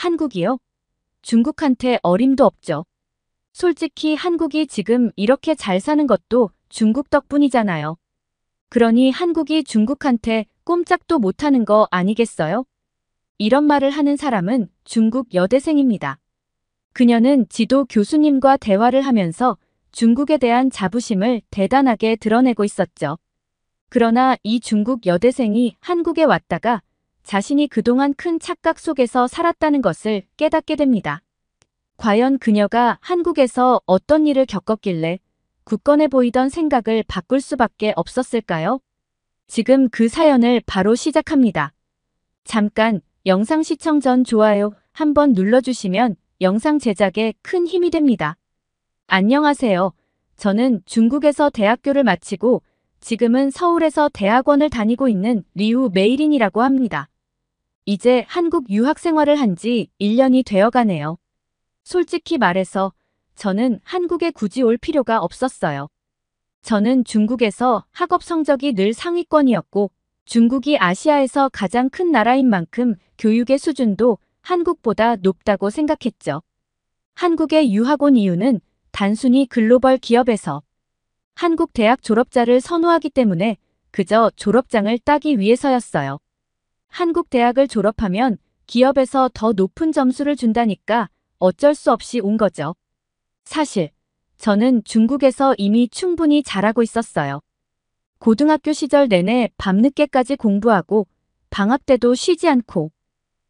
한국이요? 중국한테 어림도 없죠. 솔직히 한국이 지금 이렇게 잘 사는 것도 중국 덕분이잖아요. 그러니 한국이 중국한테 꼼짝도 못하는 거 아니겠어요? 이런 말을 하는 사람은 중국 여대생입니다. 그녀는 지도 교수님과 대화를 하면서 중국에 대한 자부심을 대단하게 드러내고 있었죠. 그러나 이 중국 여대생이 한국에 왔다가 자신이 그동안 큰 착각 속에서 살았다는 것을 깨닫게 됩니다. 과연 그녀가 한국에서 어떤 일을 겪었길래 굳건해 보이던 생각을 바꿀 수밖에 없었을까요? 지금 그 사연을 바로 시작합니다. 잠깐 영상 시청 전 좋아요 한번 눌러주시면 영상 제작에 큰 힘이 됩니다. 안녕하세요. 저는 중국에서 대학교를 마치고 지금은 서울에서 대학원을 다니고 있는 리우 메이린이라고 합니다. 이제 한국 유학 생활을 한 지 1년이 되어 가네요. 솔직히 말해서 저는 한국에 굳이 올 필요가 없었어요. 저는 중국에서 학업 성적이 늘 상위권이었고 중국이 아시아에서 가장 큰 나라인 만큼 교육의 수준도 한국보다 높다고 생각했죠. 한국에 유학 온 이유는 단순히 글로벌 기업에서 한국 대학 졸업자를 선호하기 때문에 그저 졸업장을 따기 위해서였어요. 한국 대학을 졸업하면 기업에서 더 높은 점수를 준다니까 어쩔 수 없이 온 거죠. 사실 저는 중국에서 이미 충분히 잘하고 있었어요. 고등학교 시절 내내 밤늦게까지 공부하고 방학 때도 쉬지 않고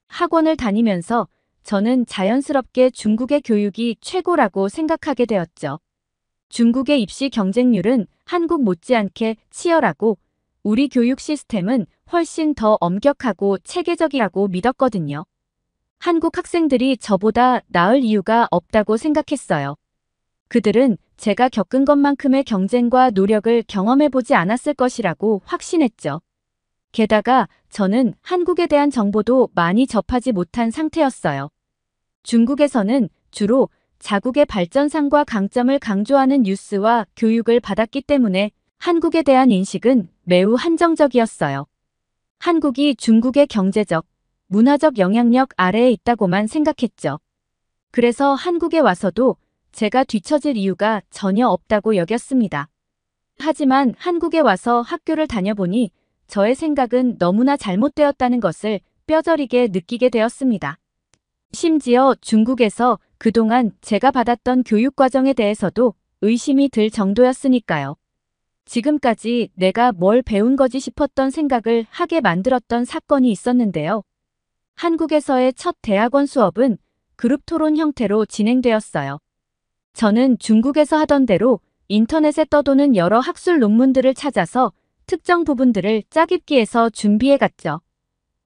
학원을 다니면서 저는 자연스럽게 중국의 교육이 최고라고 생각하게 되었죠. 중국의 입시 경쟁률은 한국 못지않게 치열하고 우리 교육 시스템은 훨씬 더 엄격하고 체계적이라고 믿었거든요. 한국 학생들이 저보다 나을 이유가 없다고 생각했어요. 그들은 제가 겪은 것만큼의 경쟁과 노력을 경험해보지 않았을 것이라고 확신했죠. 게다가 저는 한국에 대한 정보도 많이 접하지 못한 상태였어요. 중국에서는 주로 자국의 발전상과 강점을 강조하는 뉴스와 교육을 받았기 때문에 한국에 대한 인식은 매우 한정적이었어요. 한국이 중국의 경제적, 문화적 영향력 아래에 있다고만 생각했죠. 그래서 한국에 와서도 제가 뒤처질 이유가 전혀 없다고 여겼습니다. 하지만 한국에 와서 학교를 다녀보니 저의 생각은 너무나 잘못되었다는 것을 뼈저리게 느끼게 되었습니다. 심지어 중국에서 그동안 제가 받았던 교육 과정에 대해서도 의심이 들 정도였으니까요. 지금까지 내가 뭘 배운 거지 싶었던 생각을 하게 만들었던 사건이 있었는데요. 한국에서의 첫 대학원 수업은 그룹 토론 형태로 진행되었어요. 저는 중국에서 하던 대로 인터넷에 떠도는 여러 학술 논문들을 찾아서 특정 부분들을 짜깁기해서 준비해갔죠.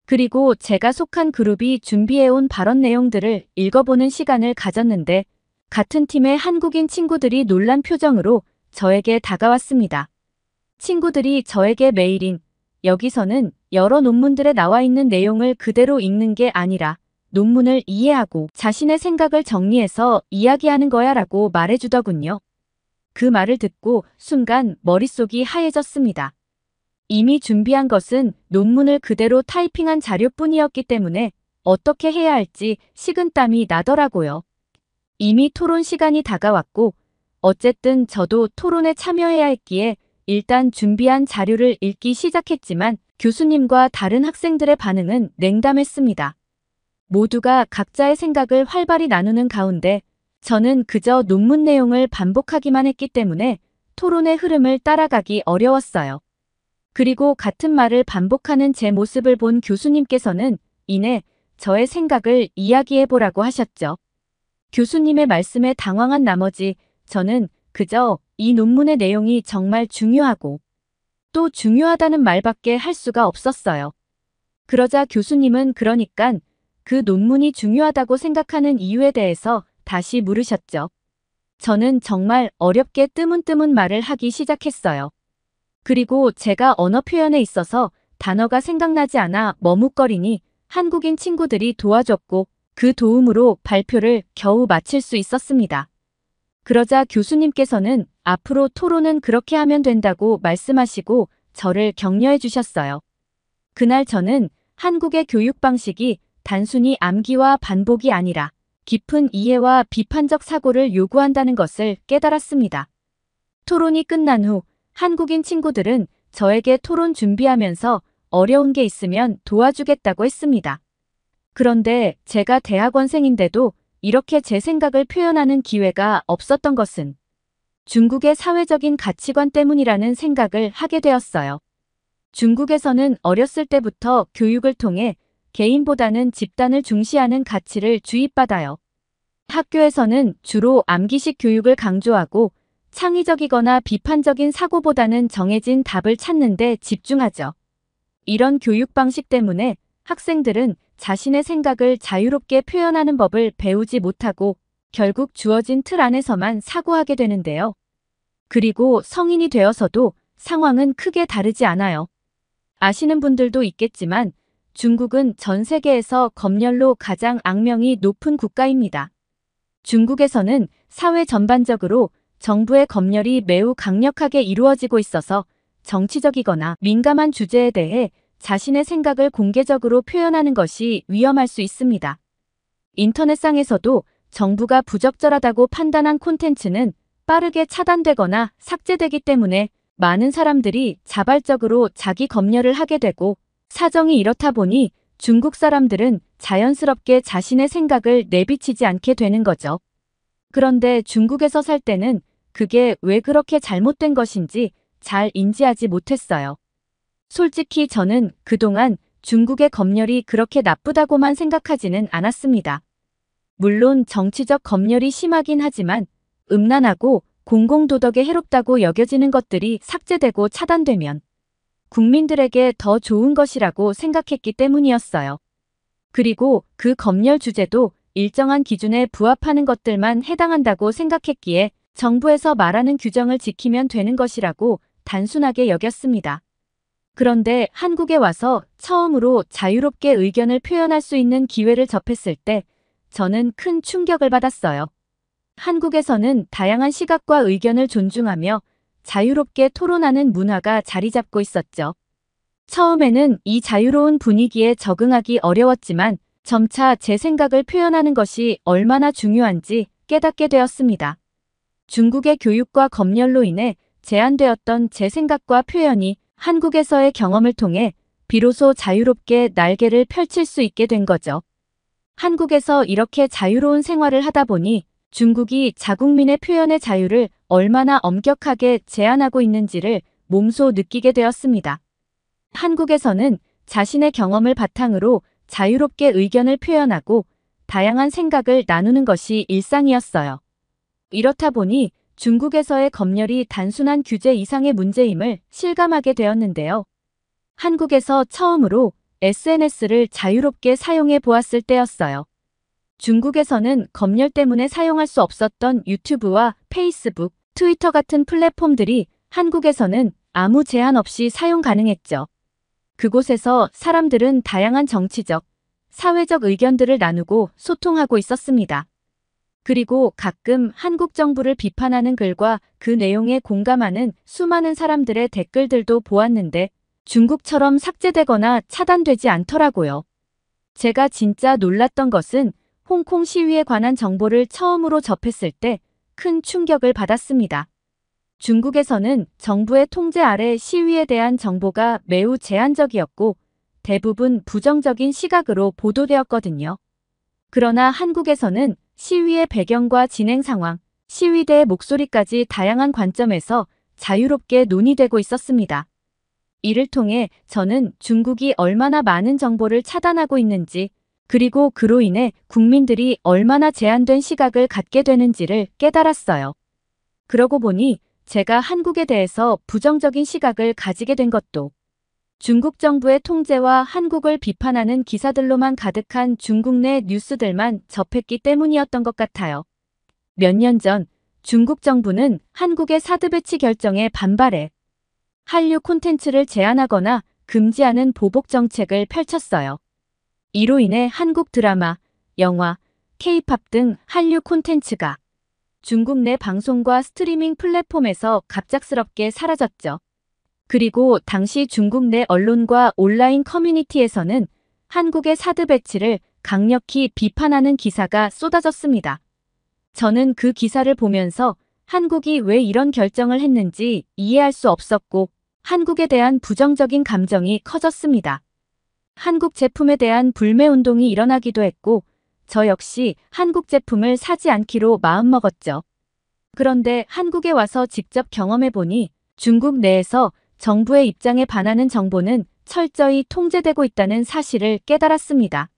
그리고 제가 속한 그룹이 준비해온 발언 내용들을 읽어보는 시간을 가졌는데 같은 팀의 한국인 친구들이 놀란 표정으로 저에게 다가왔습니다. 친구들이 저에게 메일인 여기서는 여러 논문들에 나와 있는 내용을 그대로 읽는 게 아니라 논문을 이해하고 자신의 생각을 정리해서 이야기하는 거야 라고 말해주더군요. 그 말을 듣고 순간 머릿속이 하얘졌습니다. 이미 준비한 것은 논문을 그대로 타이핑한 자료뿐이었기 때문에 어떻게 해야 할지 식은땀이 나더라고요. 이미 토론 시간이 다가왔고 어쨌든 저도 토론에 참여해야 했기에 일단 준비한 자료를 읽기 시작했지만 교수님과 다른 학생들의 반응은 냉담했습니다. 모두가 각자의 생각을 활발히 나누는 가운데 저는 그저 논문 내용을 반복하기만 했기 때문에 토론의 흐름을 따라가기 어려웠어요. 그리고 같은 말을 반복하는 제 모습을 본 교수님께서는 이내 저의 생각을 이야기해보라고 하셨죠. 교수님의 말씀에 당황한 나머지 저는 그저 이 논문의 내용이 정말 중요하고 또 중요하다는 말밖에 할 수가 없었어요. 그러자 교수님은 그러니깐 그 논문이 중요하다고 생각하는 이유에 대해서 다시 물으셨죠. 저는 정말 어렵게 뜨문뜨문 말을 하기 시작했어요. 그리고 제가 언어 표현에 있어서 단어가 생각나지 않아 머뭇거리니 한국인 친구들이 도와줬고 그 도움으로 발표를 겨우 마칠 수 있었습니다. 그러자 교수님께서는 앞으로 토론은 그렇게 하면 된다고 말씀하시고 저를 격려해 주셨어요. 그날 저는 한국의 교육 방식이 단순히 암기와 반복이 아니라 깊은 이해와 비판적 사고를 요구한다는 것을 깨달았습니다. 토론이 끝난 후 한국인 친구들은 저에게 토론 준비하면서 어려운 게 있으면 도와주겠다고 했습니다. 그런데 제가 대학원생인데도 이렇게 제 생각을 표현하는 기회가 없었던 것은 중국의 사회적인 가치관 때문이라는 생각을 하게 되었어요. 중국에서는 어렸을 때부터 교육을 통해 개인보다는 집단을 중시하는 가치를 주입받아요. 학교에서는 주로 암기식 교육을 강조하고 창의적이거나 비판적인 사고보다는 정해진 답을 찾는 데 집중하죠. 이런 교육 방식 때문에 학생들은 자신의 생각을 자유롭게 표현하는 법을 배우지 못하고 결국 주어진 틀 안에서만 사고하게 되는데요. 그리고 성인이 되어서도 상황은 크게 다르지 않아요. 아시는 분들도 있겠지만 중국은 전 세계에서 검열로 가장 악명이 높은 국가입니다. 중국에서는 사회 전반적으로 정부의 검열이 매우 강력하게 이루어지고 있어서 정치적이거나 민감한 주제에 대해 자신의 생각을 공개적으로 표현하는 것이 위험할 수 있습니다. 인터넷상에서도 정부가 부적절하다고 판단한 콘텐츠는 빠르게 차단되거나 삭제되기 때문에 많은 사람들이 자발적으로 자기 검열을 하게 되고 사정이 이렇다 보니 중국 사람들은 자연스럽게 자신의 생각을 내비치지 않게 되는 거죠. 그런데 중국에서 살 때는 그게 왜 그렇게 잘못된 것인지 잘 인지하지 못했어요. 솔직히 저는 그동안 중국의 검열이 그렇게 나쁘다고만 생각하지는 않았습니다. 물론 정치적 검열이 심하긴 하지만 음란하고 공공도덕에 해롭다고 여겨지는 것들이 삭제되고 차단되면 국민들에게 더 좋은 것이라고 생각했기 때문이었어요. 그리고 그 검열 주제도 일정한 기준에 부합하는 것들만 해당한다고 생각했기에 정부에서 말하는 규정을 지키면 되는 것이라고 단순하게 여겼습니다. 그런데 한국에 와서 처음으로 자유롭게 의견을 표현할 수 있는 기회를 접했을 때 저는 큰 충격을 받았어요. 한국에서는 다양한 시각과 의견을 존중하며 자유롭게 토론하는 문화가 자리 잡고 있었죠. 처음에는 이 자유로운 분위기에 적응하기 어려웠지만 점차 제 생각을 표현하는 것이 얼마나 중요한지 깨닫게 되었습니다. 중국의 교육과 검열로 인해 제한되었던 제 생각과 표현이 한국에서의 경험을 통해 비로소 자유롭게 날개를 펼칠 수 있게 된 거죠. 한국에서 이렇게 자유로운 생활을 하다 보니 중국이 자국민의 표현의 자유를 얼마나 엄격하게 제한하고 있는지를 몸소 느끼게 되었습니다. 한국에서는 자신의 경험을 바탕으로 자유롭게 의견을 표현하고 다양한 생각을 나누는 것이 일상이었어요. 이렇다 보니 중국에서의 검열이 단순한 규제 이상의 문제임을 실감하게 되었는데요. 한국에서 처음으로 SNS를 자유롭게 사용해 보았을 때였어요. 중국에서는 검열 때문에 사용할 수 없었던 유튜브와 페이스북, 트위터 같은 플랫폼들이 한국에서는 아무 제한 없이 사용 가능했죠. 그곳에서 사람들은 다양한 정치적, 사회적 의견들을 나누고 소통하고 있었습니다. 그리고 가끔 한국 정부를 비판하는 글과 그 내용에 공감하는 수많은 사람들의 댓글들도 보았는데 중국처럼 삭제되거나 차단되지 않더라고요. 제가 진짜 놀랐던 것은 홍콩 시위에 관한 정보를 처음으로 접했을 때 큰 충격을 받았습니다. 중국에서는 정부의 통제 아래 시위에 대한 정보가 매우 제한적이었고 대부분 부정적인 시각으로 보도되었거든요. 그러나 한국에서는 시위의 배경과 진행 상황, 시위대의 목소리까지 다양한 관점에서 자유롭게 논의되고 있었습니다. 이를 통해 저는 중국이 얼마나 많은 정보를 차단하고 있는지, 그리고 그로 인해 국민들이 얼마나 제한된 시각을 갖게 되는지를 깨달았어요. 그러고 보니 제가 한국에 대해서 부정적인 시각을 가지게 된 것도 중국 정부의 통제와 한국을 비판하는 기사들로만 가득한 중국 내 뉴스들만 접했기 때문이었던 것 같아요. 몇 년 전 중국 정부는 한국의 사드 배치 결정에 반발해 한류 콘텐츠를 제한하거나 금지하는 보복 정책을 펼쳤어요. 이로 인해 한국 드라마, 영화, K-팝 등 한류 콘텐츠가 중국 내 방송과 스트리밍 플랫폼에서 갑작스럽게 사라졌죠. 그리고 당시 중국 내 언론과 온라인 커뮤니티에서는 한국의 사드 배치를 강력히 비판하는 기사가 쏟아졌습니다. 저는 그 기사를 보면서 한국이 왜 이런 결정을 했는지 이해할 수 없었고 한국에 대한 부정적인 감정이 커졌습니다. 한국 제품에 대한 불매운동이 일어나기도 했고 저 역시 한국 제품을 사지 않기로 마음먹었죠. 그런데 한국에 와서 직접 경험해보니 중국 내에서 정부의 입장에 반하는 정보는 철저히 통제되고 있다는 사실을 깨달았습니다.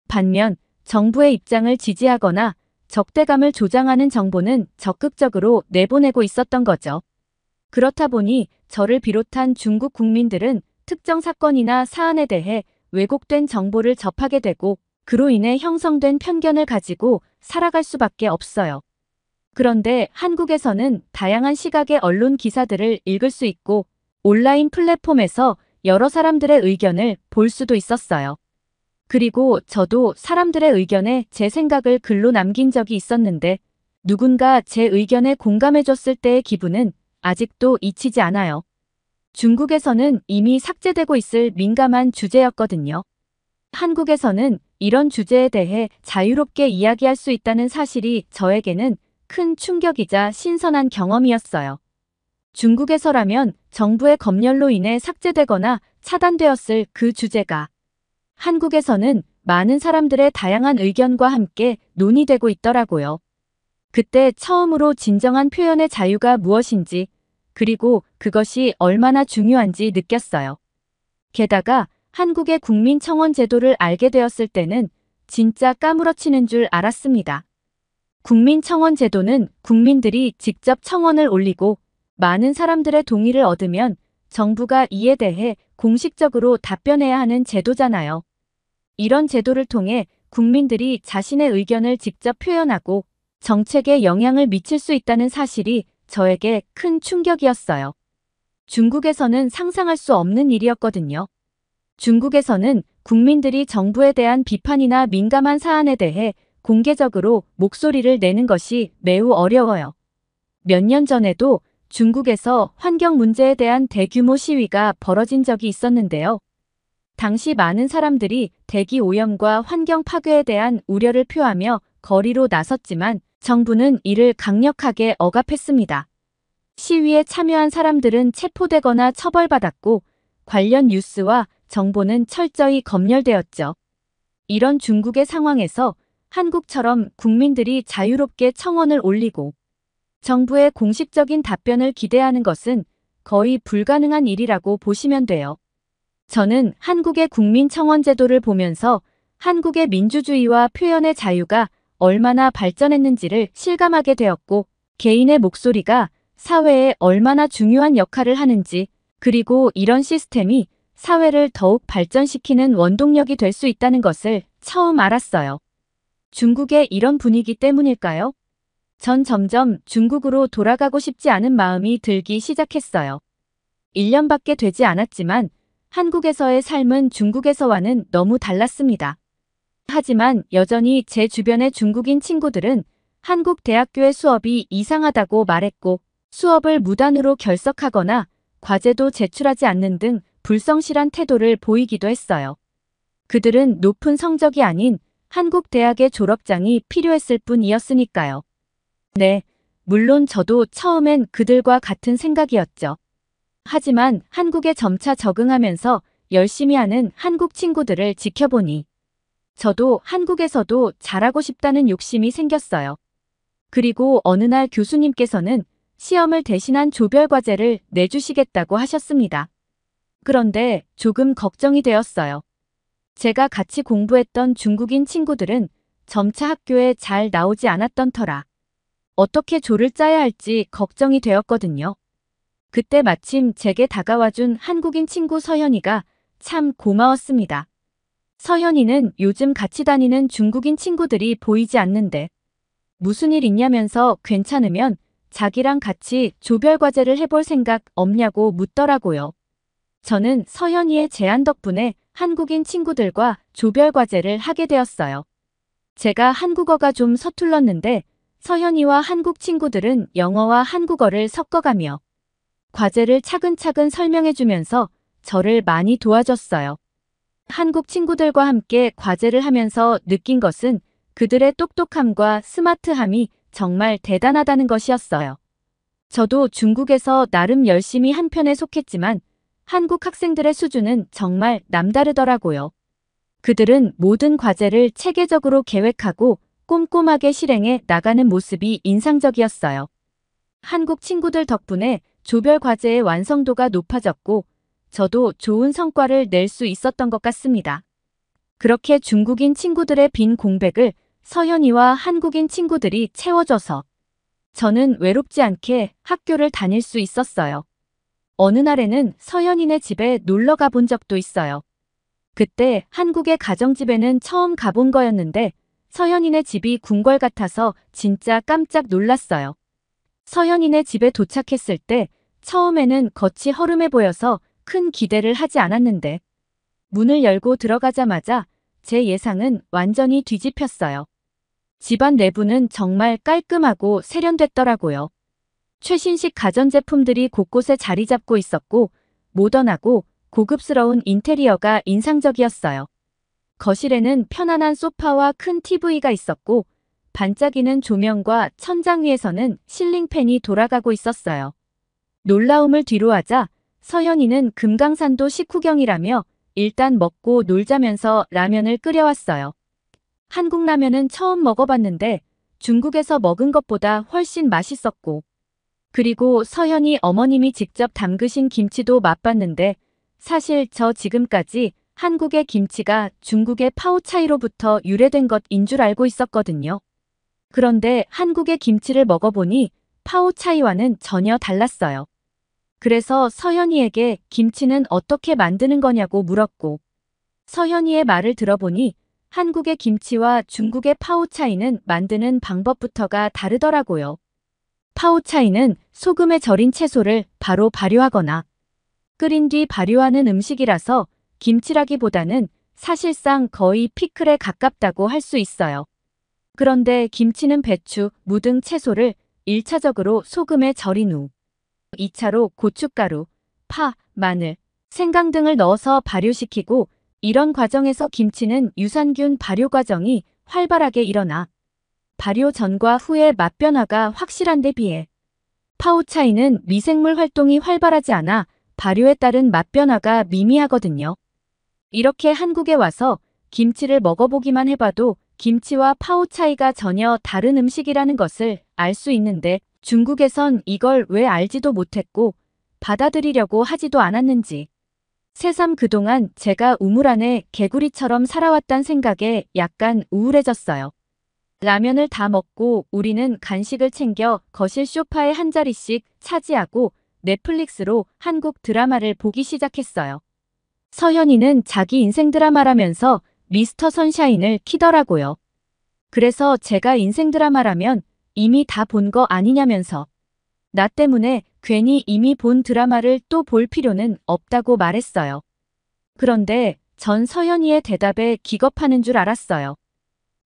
반면 정부의 입장을 지지하거나 적대감을 조장하는 정보는 적극적으로 내보내고 있었던 거죠. 그렇다 보니 저를 비롯한 중국 국민들은 특정 사건이나 사안에 대해 왜곡된 정보를 접하게 되고 그로 인해 형성된 편견을 가지고 살아갈 수밖에 없어요. 그런데 한국에서는 다양한 시각의 언론 기사들을 읽을 수 있고 온라인 플랫폼에서 여러 사람들의 의견을 볼 수도 있었어요. 그리고 저도 사람들의 의견에 제 생각을 글로 남긴 적이 있었는데 누군가 제 의견에 공감해줬을 때의 기분은 아직도 잊히지 않아요. 중국에서는 이미 삭제되고 있을 민감한 주제였거든요. 한국에서는 이런 주제에 대해 자유롭게 이야기할 수 있다는 사실이 저에게는 큰 충격이자 신선한 경험이었어요. 중국에서라면 정부의 검열로 인해 삭제되거나 차단되었을 그 주제가 한국에서는 많은 사람들의 다양한 의견과 함께 논의되고 있더라고요. 그때 처음으로 진정한 표현의 자유가 무엇인지 그리고 그것이 얼마나 중요한지 느꼈어요. 게다가 한국의 국민청원 제도를 알게 되었을 때는 진짜 까무러치는 줄 알았습니다. 국민청원 제도는 국민들이 직접 청원을 올리고 많은 사람들의 동의를 얻으면 정부가 이에 대해 공식적으로 답변해야 하는 제도잖아요. 이런 제도를 통해 국민들이 자신의 의견을 직접 표현하고 정책에 영향을 미칠 수 있다는 사실이 저에게 큰 충격이었어요. 중국에서는 상상할 수 없는 일이었거든요. 중국에서는 국민들이 정부에 대한 비판이나 민감한 사안에 대해 공개적으로 목소리를 내는 것이 매우 어려워요. 몇 년 전에도 중국에서 환경 문제에 대한 대규모 시위가 벌어진 적이 있었는데요. 당시 많은 사람들이 대기 오염과 환경 파괴에 대한 우려를 표하며 거리로 나섰지만 정부는 이를 강력하게 억압했습니다. 시위에 참여한 사람들은 체포되거나 처벌받았고 관련 뉴스와 정보는 철저히 검열되었죠. 이런 중국의 상황에서 한국처럼 국민들이 자유롭게 청원을 올리고 정부의 공식적인 답변을 기대하는 것은 거의 불가능한 일이라고 보시면 돼요. 저는 한국의 국민청원 제도를 보면서 한국의 민주주의와 표현의 자유가 얼마나 발전했는지를 실감하게 되었고 개인의 목소리가 사회에 얼마나 중요한 역할을 하는지 그리고 이런 시스템이 사회를 더욱 발전시키는 원동력이 될 수 있다는 것을 처음 알았어요. 중국의 이런 분위기 때문일까요? 전 점점 중국으로 돌아가고 싶지 않은 마음이 들기 시작했어요. 1년밖에 되지 않았지만 한국에서의 삶은 중국에서와는 너무 달랐습니다. 하지만 여전히 제 주변의 중국인 친구들은 한국 대학교의 수업이 이상하다고 말했고 수업을 무단으로 결석하거나 과제도 제출하지 않는 등 불성실한 태도를 보이기도 했어요. 그들은 높은 성적이 아닌 한국 대학의 졸업장이 필요했을 뿐이었으니까요. 네, 물론 저도 처음엔 그들과 같은 생각이었죠. 하지만 한국에 점차 적응하면서 열심히 하는 한국 친구들을 지켜보니 저도 한국에서도 잘하고 싶다는 욕심이 생겼어요. 그리고 어느 날 교수님께서는 시험을 대신한 조별과제를 내주시겠다고 하셨습니다. 그런데 조금 걱정이 되었어요. 제가 같이 공부했던 중국인 친구들은 점차 학교에 잘 나오지 않았던 터라 어떻게 조를 짜야 할지 걱정이 되었거든요. 그때 마침 제게 다가와준 한국인 친구 서현이가 참 고마웠습니다. 서현이는 요즘 같이 다니는 중국인 친구들이 보이지 않는데 무슨 일 있냐면서 괜찮으면 자기랑 같이 조별과제를 해볼 생각 없냐고 묻더라고요. 저는 서현이의 제안 덕분에 한국인 친구들과 조별과제를 하게 되었어요. 제가 한국어가 좀 서툴렀는데 서현이와 한국 친구들은 영어와 한국어를 섞어가며 과제를 차근차근 설명해주면서 저를 많이 도와줬어요. 한국 친구들과 함께 과제를 하면서 느낀 것은 그들의 똑똑함과 스마트함이 정말 대단하다는 것이었어요. 저도 중국에서 나름 열심히 한 편에 속했지만 한국 학생들의 수준은 정말 남다르더라고요. 그들은 모든 과제를 체계적으로 계획하고 꼼꼼하게 실행해 나가는 모습이 인상적이었어요. 한국 친구들 덕분에 조별 과제의 완성도가 높아졌고 저도 좋은 성과를 낼 수 있었던 것 같습니다. 그렇게 중국인 친구들의 빈 공백을 서현이와 한국인 친구들이 채워줘서 저는 외롭지 않게 학교를 다닐 수 있었어요. 어느 날에는 서현이네 집에 놀러 가본 적도 있어요. 그때 한국의 가정집에는 처음 가본 거였는데 서현이네 집이 궁궐 같아서 진짜 깜짝 놀랐어요. 서현이네 집에 도착했을 때 처음에는 겉이 허름해 보여서 큰 기대를 하지 않았는데 문을 열고 들어가자마자 제 예상은 완전히 뒤집혔어요. 집안 내부는 정말 깔끔하고 세련됐더라고요. 최신식 가전제품들이 곳곳에 자리 잡고 있었고 모던하고 고급스러운 인테리어가 인상적이었어요. 거실에는 편안한 소파와 큰 TV가 있었고 반짝이는 조명과 천장 위에서는 실링팬이 돌아가고 있었어요. 놀라움을 뒤로하자 서현이는 금강산도 식후경이라며 일단 먹고 놀자면서 라면을 끓여왔어요. 한국 라면은 처음 먹어봤는데 중국에서 먹은 것보다 훨씬 맛있었고 그리고 서현이 어머님이 직접 담그신 김치도 맛봤는데 사실 저 지금까지 한국의 김치가 중국의 파오차이로부터 유래된 것인 줄 알고 있었거든요. 그런데 한국의 김치를 먹어보니 파오차이와는 전혀 달랐어요. 그래서 서현이에게 김치는 어떻게 만드는 거냐고 물었고 서현이의 말을 들어보니 한국의 김치와 중국의 파오차이는 만드는 방법부터가 다르더라고요. 파오차이는 소금에 절인 채소를 바로 발효하거나 끓인 뒤 발효하는 음식이라서 김치라기보다는 사실상 거의 피클에 가깝다고 할 수 있어요. 그런데 김치는 배추, 무 등 채소를 1차적으로 소금에 절인 후 2차로 고춧가루, 파, 마늘, 생강 등을 넣어서 발효시키고 이런 과정에서 김치는 유산균 발효 과정이 활발하게 일어나 발효 전과 후의 맛 변화가 확실한 데 비해 파오차이는 미생물 활동이 활발하지 않아 발효에 따른 맛 변화가 미미하거든요. 이렇게 한국에 와서 김치를 먹어보기만 해봐도 김치와 파오차이가 전혀 다른 음식이라는 것을 알 수 있는데 중국에선 이걸 왜 알지도 못했고 받아들이려고 하지도 않았는지 새삼 그동안 제가 우물 안에 개구리처럼 살아왔단 생각에 약간 우울해졌어요. 라면을 다 먹고 우리는 간식을 챙겨 거실 소파에 한 자리씩 차지하고 넷플릭스로 한국 드라마를 보기 시작했어요. 서현이는 자기 인생 드라마라면서 미스터 선샤인을 키더라고요. 그래서 제가 인생 드라마라면 이미 다 본 거 아니냐면서 나 때문에 괜히 이미 본 드라마를 또 볼 필요는 없다고 말했어요. 그런데 전 서현이의 대답에 기겁하는 줄 알았어요.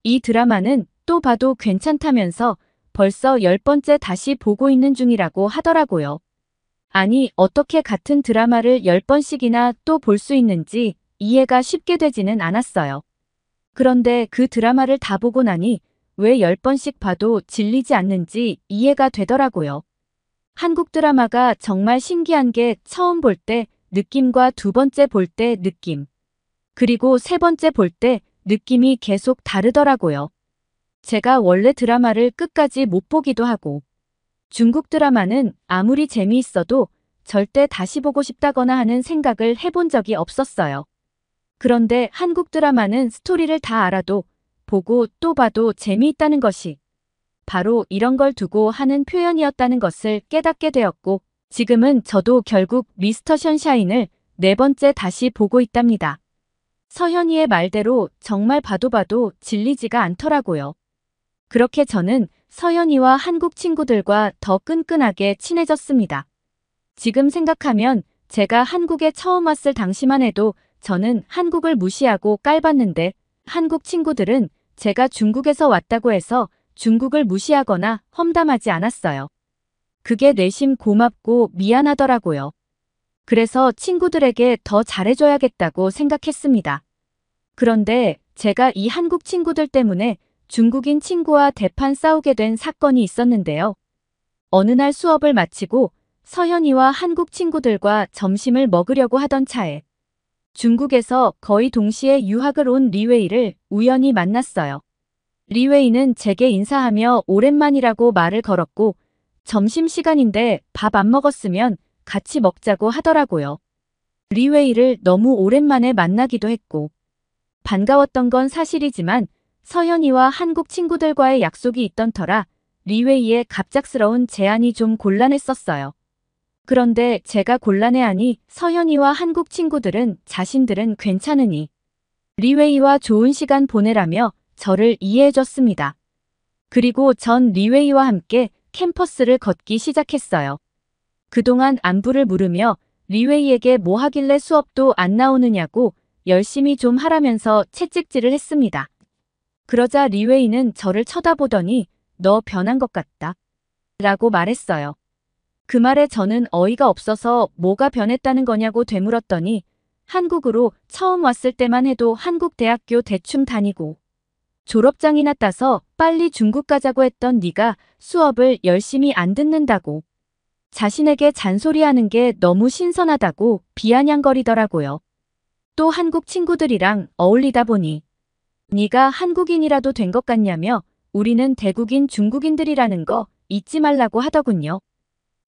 이 드라마는 또 봐도 괜찮다면서 벌써 10번째 다시 보고 있는 중이라고 하더라고요. 아니, 어떻게 같은 드라마를 10번씩이나 또 볼 수 있는지 이해가 쉽게 되지는 않았어요. 그런데 그 드라마를 다 보고 나니 왜 10번씩 봐도 질리지 않는지 이해가 되더라고요. 한국 드라마가 정말 신기한 게 처음 볼 때 느낌과 두 번째 볼 때 느낌, 그리고 세 번째 볼 때 느낌이 계속 다르더라고요. 제가 원래 드라마를 끝까지 못 보기도 하고 중국 드라마는 아무리 재미있어도 절대 다시 보고 싶다거나 하는 생각을 해본 적이 없었어요. 그런데 한국 드라마는 스토리를 다 알아도 보고 또 봐도 재미있다는 것이 바로 이런 걸 두고 하는 표현이었다는 것을 깨닫게 되었고 지금은 저도 결국 미스터 선샤인을 4번째 다시 보고 있답니다. 서현이의 말대로 정말 봐도 봐도 질리지가 않더라고요. 그렇게 저는 서현이와 한국 친구들과 더 끈끈하게 친해졌습니다. 지금 생각하면 제가 한국에 처음 왔을 당시만 해도 저는 한국을 무시하고 깔봤는데 한국 친구들은 제가 중국에서 왔다고 해서 중국을 무시하거나 험담하지 않았어요. 그게 내심 고맙고 미안하더라고요. 그래서 친구들에게 더 잘해줘야겠다고 생각했습니다. 그런데 제가 이 한국 친구들 때문에 중국인 친구와 대판 싸우게 된 사건이 있었는데요. 어느 날 수업을 마치고 서현이와 한국 친구들과 점심을 먹으려고 하던 차에 중국에서 거의 동시에 유학을 온 리웨이를 우연히 만났어요. 리웨이는 제게 인사하며 오랜만이라고 말을 걸었고 점심시간인데 밥 안 먹었으면 같이 먹자고 하더라고요. 리웨이를 너무 오랜만에 만나기도 했고 반가웠던 건 사실이지만 서현이와 한국 친구들과의 약속이 있던 터라 리웨이의 갑작스러운 제안이 좀 곤란했었어요. 그런데 제가 곤란해하니 서현이와 한국 친구들은 자신들은 괜찮으니 리웨이와 좋은 시간 보내라며 저를 이해해줬습니다. 그리고 전 리웨이와 함께 캠퍼스를 걷기 시작했어요. 그동안 안부를 물으며 리웨이에게 뭐 하길래 수업도 안 나오느냐고 열심히 좀 하라면서 채찍질을 했습니다. 그러자 리웨이는 저를 쳐다보더니 너 변한 것 같다 라고 말했어요. 그 말에 저는 어이가 없어서 뭐가 변했다는 거냐고 되물었더니 한국으로 처음 왔을 때만 해도 한국 대학교 대충 다니고 졸업장이나 따서 빨리 중국 가자고 했던 네가 수업을 열심히 안 듣는다고 자신에게 잔소리하는 게 너무 신선하다고 비아냥거리더라고요. 또 한국 친구들이랑 어울리다 보니 네가 한국인이라도 된 것 같냐며 우리는 대국인 중국인들이라는 거 잊지 말라고 하더군요.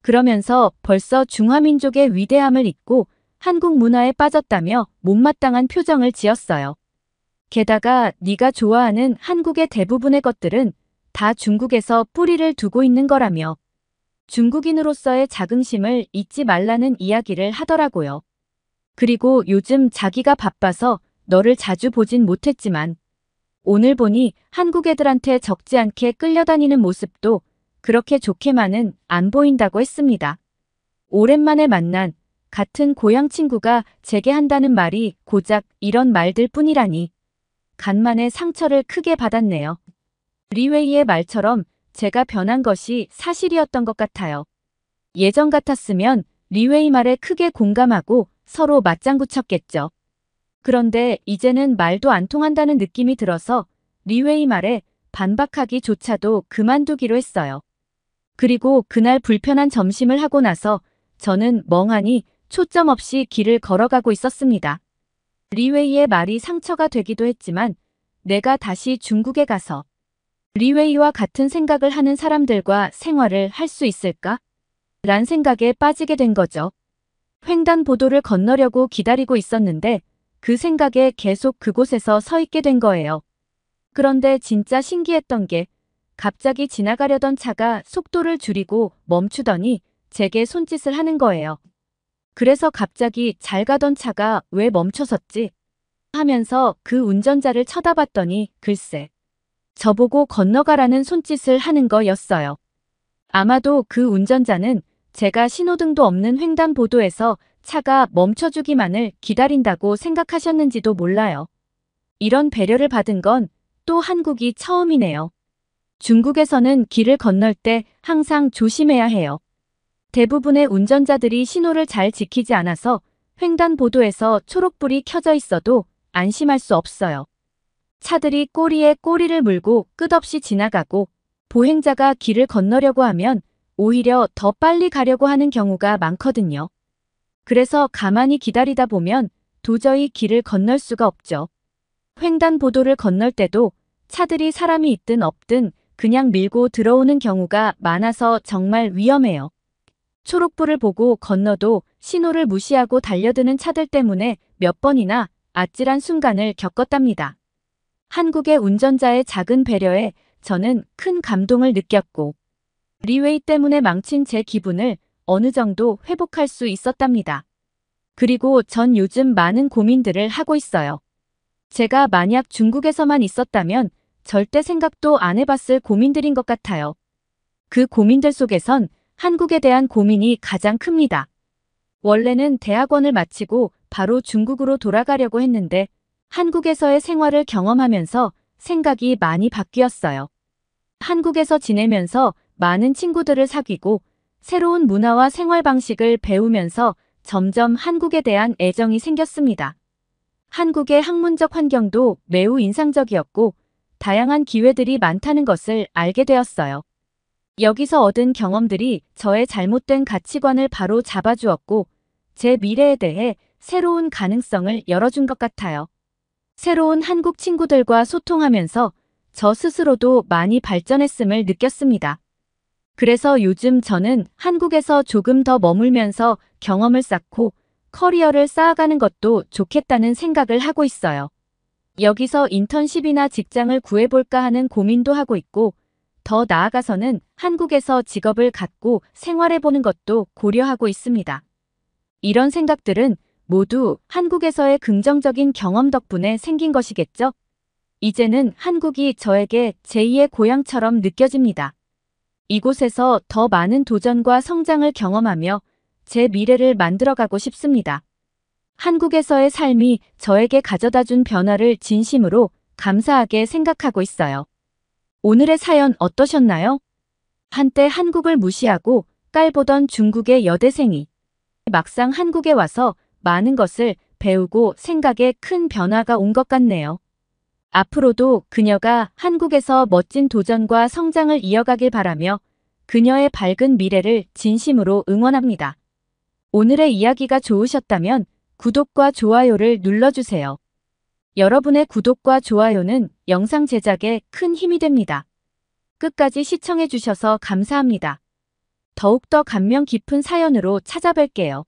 그러면서 벌써 중화민족의 위대함을 잊고 한국 문화에 빠졌다며 못마땅한 표정을 지었어요. 게다가 네가 좋아하는 한국의 대부분의 것들은 다 중국에서 뿌리를 두고 있는 거라며 중국인으로서의 자긍심을 잊지 말라는 이야기를 하더라고요. 그리고 요즘 자기가 바빠서 너를 자주 보진 못했지만 오늘 보니 한국 애들한테 적지 않게 끌려다니는 모습도 그렇게 좋게만은 안 보인다고 했습니다. 오랜만에 만난 같은 고향 친구가 제게 한다는 말이 고작 이런 말들 뿐이라니 간만에 상처를 크게 받았네요. 리웨이의 말처럼 제가 변한 것이 사실이었던 것 같아요. 예전 같았으면 리웨이 말에 크게 공감하고 서로 맞장구 쳤겠죠. 그런데 이제는 말도 안 통한다는 느낌이 들어서 리웨이 말에 반박하기조차도 그만두기로 했어요. 그리고 그날 불편한 점심을 하고 나서 저는 멍하니 초점 없이 길을 걸어가고 있었습니다. 리웨이의 말이 상처가 되기도 했지만 내가 다시 중국에 가서 리웨이와 같은 생각을 하는 사람들과 생활을 할 수 있을까? 란 생각에 빠지게 된 거죠. 횡단보도를 건너려고 기다리고 있었는데 그 생각에 계속 그곳에서 서 있게 된 거예요. 그런데 진짜 신기했던 게 갑자기 지나가려던 차가 속도를 줄이고 멈추더니 제게 손짓을 하는 거예요. 그래서 갑자기 잘 가던 차가 왜 멈춰섰지? 하면서 그 운전자를 쳐다봤더니 글쎄, 저보고 건너가라는 손짓을 하는 거였어요. 아마도 그 운전자는 제가 신호등도 없는 횡단보도에서 차가 멈춰주기만을 기다린다고 생각하셨는지도 몰라요. 이런 배려를 받은 건 또 한국이 처음이네요. 중국에서는 길을 건널 때 항상 조심해야 해요. 대부분의 운전자들이 신호를 잘 지키지 않아서 횡단보도에서 초록불이 켜져 있어도 안심할 수 없어요. 차들이 꼬리에 꼬리를 물고 끝없이 지나가고 보행자가 길을 건너려고 하면 오히려 더 빨리 가려고 하는 경우가 많거든요. 그래서 가만히 기다리다 보면 도저히 길을 건널 수가 없죠. 횡단보도를 건널 때도 차들이 사람이 있든 없든 그냥 밀고 들어오는 경우가 많아서 정말 위험해요. 초록불을 보고 건너도 신호를 무시하고 달려드는 차들 때문에 몇 번이나 아찔한 순간을 겪었답니다. 한국의 운전자의 작은 배려에 저는 큰 감동을 느꼈고 리웨이 때문에 망친 제 기분을 어느 정도 회복할 수 있었답니다. 그리고 전 요즘 많은 고민들을 하고 있어요. 제가 만약 중국에서만 있었다면 절대 생각도 안 해봤을 고민들인 것 같아요. 그 고민들 속에선 한국에 대한 고민이 가장 큽니다. 원래는 대학원을 마치고 바로 중국으로 돌아가려고 했는데 한국에서의 생활을 경험하면서 생각이 많이 바뀌었어요. 한국에서 지내면서 많은 친구들을 사귀고 새로운 문화와 생활 방식을 배우면서 점점 한국에 대한 애정이 생겼습니다. 한국의 학문적 환경도 매우 인상적이었고 다양한 기회들이 많다는 것을 알게 되었어요. 여기서 얻은 경험들이 저의 잘못된 가치관을 바로 잡아주었고 제 미래에 대해 새로운 가능성을 열어준 것 같아요. 새로운 한국 친구들과 소통하면서 저 스스로도 많이 발전했음을 느꼈습니다. 그래서 요즘 저는 한국에서 조금 더 머물면서 경험을 쌓고 커리어를 쌓아가는 것도 좋겠다는 생각을 하고 있어요. 여기서 인턴십이나 직장을 구해볼까 하는 고민도 하고 있고, 더 나아가서는 한국에서 직업을 갖고 생활해보는 것도 고려하고 있습니다. 이런 생각들은 모두 한국에서의 긍정적인 경험 덕분에 생긴 것이겠죠? 이제는 한국이 저에게 제2의 고향처럼 느껴집니다. 이곳에서 더 많은 도전과 성장을 경험하며 제 미래를 만들어가고 싶습니다. 한국에서의 삶이 저에게 가져다준 변화를 진심으로 감사하게 생각하고 있어요. 오늘의 사연 어떠셨나요? 한때 한국을 무시하고 깔보던 중국의 여대생이 막상 한국에 와서 많은 것을 배우고 생각에 큰 변화가 온 것 같네요. 앞으로도 그녀가 한국에서 멋진 도전과 성장을 이어가길 바라며 그녀의 밝은 미래를 진심으로 응원합니다. 오늘의 이야기가 좋으셨다면 구독과 좋아요를 눌러주세요. 여러분의 구독과 좋아요는 영상 제작에 큰 힘이 됩니다. 끝까지 시청해주셔서 감사합니다. 더욱더 감명 깊은 사연으로 찾아뵐게요.